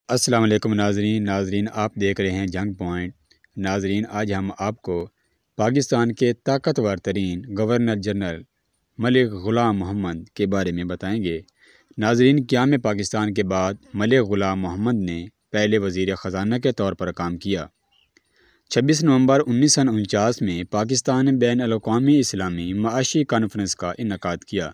السلام علیکم ناظرین آپ دیکھ رہے ہیں جنگ پوائنٹ۔ ناظرین آج ہم آپ کو پاکستان کے طاقتور ترین گورنر جنرل ملک غلام محمد کے بارے میں بتائیں گے۔ ناظرین قیام پاکستان کے بعد ملک غلام محمد نے پہلے وزیر خزانہ کے طور پر کام کیا۔ 26 نومبر 1949 میں پاکستان نے بین الاقوامی اسلامی معاشی کانفرنس کا انعقاد کیا۔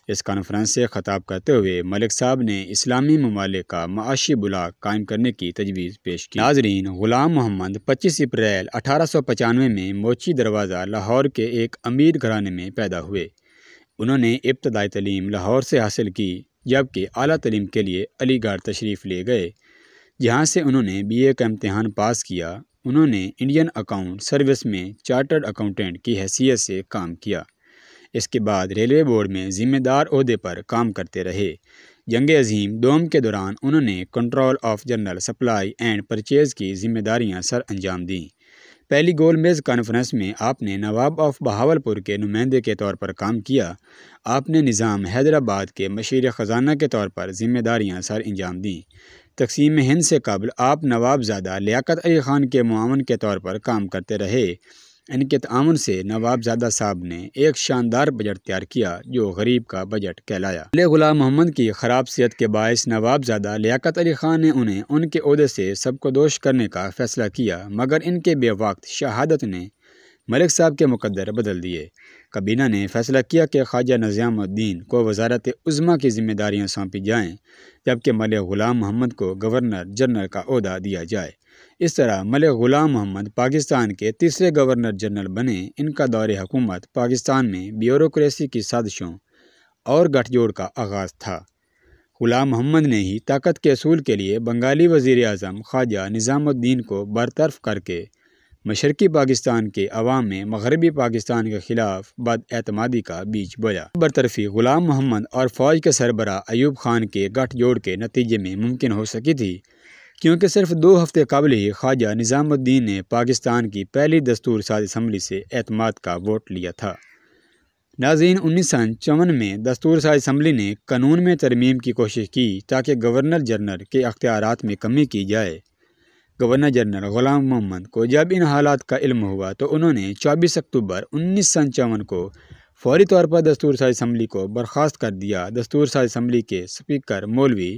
اس کانفرنس سے خطاب کرتے ہوئے ملک صاحب نے اسلامی ممالک کا معاشی بلاک قائم کرنے کی تجویز پیش کی۔ ناظرین غلام محمد 25 اپریل 1895 میں موچی دروازہ لاہور کے ایک امیر گھرانے میں پیدا ہوئے۔ انہوں نے ابتدائی تعلیم لاہور سے حاصل کی، جبکہ اعلیٰ تعلیم کے لیے علی گڑھ تشریف لے گئے، جہاں سے انہوں نے BA کا امتحان پاس کیا۔ انہوں نے انڈین اکاؤنٹ سروس میں چارٹرڈ اکاؤنٹنٹ کی حیثیت سے کام کیا۔ اس کے بعد ریلوے بورڈ میں ذمہ دار عہدے پر کام کرتے رہے۔ جنگ عظیم دوم کے دوران انہوں نے control of general supply and purchase کی ذمہ داریاں سر انجام دیں۔ پہلی گول میز کانفرنس میں آپ نے نواب آف بہاولپور کے نمائندے کے طور پر کام کیا۔ آپ نے نظام حیدرآباد کے مشیر خزانہ کے طور پر ذمہ داریاں سر انجام دیں۔ تقسیم ہند سے قبل آپ نواب زادہ لیاقت علی خان کے معاون کے طور پر کام کرتے رہے۔ ان کے تعاون سے نواب زادہ صاحب نے ایک شاندار بجٹ تیار کیا جو غریب کا بجٹ کہلایا۔ ملک غلام محمد کی خراب صحت کے باعث نواب زادہ لیاقت علی خان نے انہیں ان کے عہدے سے سبکدوش کرنے کا فیصلہ کیا، مگر ان کے بے وقت شہادت نے ملک صاحب کے مقدر بدل دیے۔ کابینہ نے فیصلہ کیا کہ خواجہ نظام الدین کو وزارت عظمیٰ کی ذمہ داریاں سونپی جائیں، جبکہ ملک غلام محمد کو گورنر جنرل کا عہدہ دیا جائے۔ اس طرح ملک غلام محمد پاکستان کے تیسرے گورنر جنرل بنے۔ ان کا دور حکومت پاکستان میں بیوروکریسی کی سازشوں اور گٹھ جوڑ کا آغاز تھا۔ غلام محمد نے ہی طاقت کے اصول کے لیے بنگالی وزیر اعظم خواجہ نظام الدین کو برطرف کر کے مشرقی پاکستان کے عوام میں مغربی پاکستان کے خلاف بد اعتمادی کا بیج بویا۔ برطرفی غلام محمد اور فوج کے سربراہ ایوب خان کے گٹھ جوڑ کے نتیجے میں ممکن ہو سکی تھی، کیونکہ صرف 2 ہفتے قبل ہی خواجہ نظام الدین نے پاکستان کی پہلی دستور ساز اسمبلی سے اعتماد کا ووٹ لیا تھا۔ ناظرین 1954 میں دستور ساز اسمبلی نے قانون میں ترمیم کی کوشش کی تاکہ گورنر جنرل کے اختیارات میں کمی کی جائے۔ گورنر جنرل غلام محمد کو جب ان حالات کا علم ہوا تو انہوں نے 24 اکتوبر 1954 کو فوری طور پر دستور ساز اسمبلی کو برخاست کر دیا۔ دستور ساز اسمبلی کے اسپیکر مولوی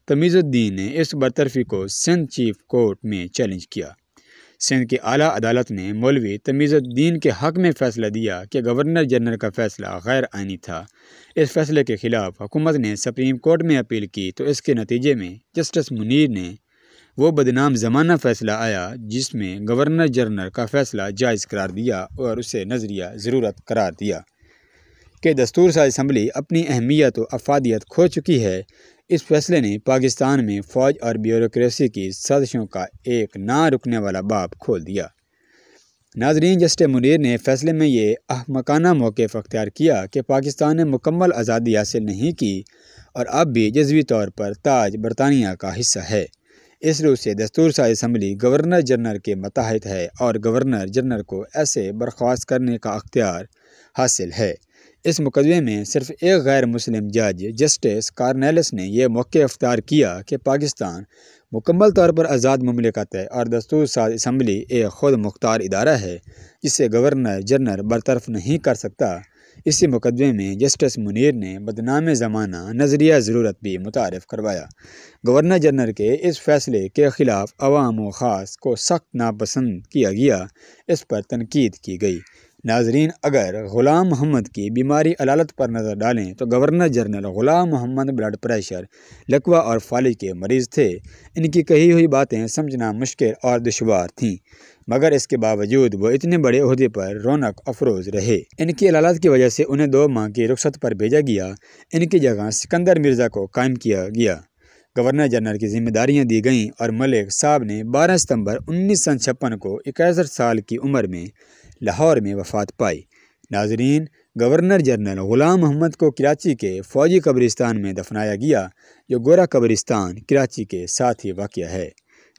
تمیز الدین نے اس برطرفی کو سندھ چیف کورٹ میں چیلنج کیا۔ سندھ کی اعلیٰ عدالت نے مولوی تمیز الدین کے حق میں فیصلہ دیا کہ گورنر جنرل کا فیصلہ غیر آئینی تھا۔ اس فیصلے کے خلاف حکومت نے سپریم کورٹ میں اپیل کی تو اس کے نتیجے میں جسٹس منیر نے وہ بدنام زمانہ فیصلہ آیا جس میں گورنر جنرل کا فیصلہ جائز قرار دیا اور اسے نظریہ ضرورت قرار دیا کہ دستور ساز اسمبلی اپنی اہمیت و افادیت کھو چکی ہے۔ اس فیصلے نے پاکستان میں فوج اور بیوروکریسی کی سازشوں کا ایک نہ رکنے والا باب کھول دیا۔ ناظرین جسٹس منیر نے فیصلے میں یہ احمقانہ موقف اختیار کیا کہ پاکستان نے مکمل آزادی حاصل نہیں کی اور اب بھی جزوی طور پر تاج برطانیہ کا حصہ ہے۔ اس روح سے دستور ساز اسمبلی گورنر جنرل کے ماتحت ہے اور گورنر جنرل کو ایسے برخاست کرنے کا اختیار حاصل ہے۔ اس مقدمے میں صرف ایک غیر مسلم جج جسٹس کارنیلس نے یہ موقع اختیار کیا کہ پاکستان مکمل طور پر آزاد مملکت ہے اور دستور ساز اسمبلی ایک خود مختار ادارہ ہے جسے گورنر جنرل برطرف نہیں کر سکتا۔ اسی مقدمے میں جسٹس منیر نے بدنام زمانہ نظریہ ضرورت بھی متعارف کروایا۔ گورنر جنرل کے اس فیصلے کے خلاف عوام و خاص کو سخت ناپسند کیا گیا، اس پر تنقید کی گئی۔ ناظرین اگر غلام محمد کی بیماری علالت پر نظر ڈالیں تو گورنر جنرل غلام محمد بلڈ پریشر، لکوہ اور فالج کے مریض تھے۔ ان کی کہی ہوئی باتیں سمجھنا مشکل اور دشوار تھیں، مگر اس کے باوجود وہ اتنے بڑے عہدے پر رونق افروز رہے۔ ان کی علالت کی وجہ سے انہیں 2 ماہ کی رخصت پر بھیجا گیا۔ ان کی جگہ سکندر مرزا کو قائم کیا گیا۔ گورنر جنرل کی ذمہ داریاں دی گئیں اور ملک صاحب نے 12 ستمبر 1956 کو 61 سال کی عمر میں لاہور میں وفات پائی۔ ناظرین گورنر جنرل غلام محمد کو کراچی کے فوجی قبرستان میں دفنایا گیا، جو گورا قبرستان کراچی کے ساتھ ہی واقع ہے۔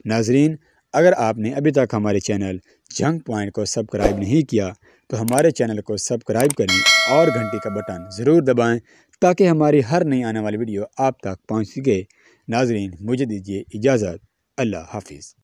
ناظرین اگر آپ نے ابھی تک ہمارے چینل جنگ پوائنٹ کو سبسکرائب نہیں کیا تو ہمارے چینل کو سبسکرائب کریں اور گھنٹی کا بٹن ضرور دبائیں تاکہ ہماری ہر نئی آنے والی ویڈیو آپ تک پہنچ سکے۔ ناظرین مجھے دیجیے اجازت، اللہ حافظ۔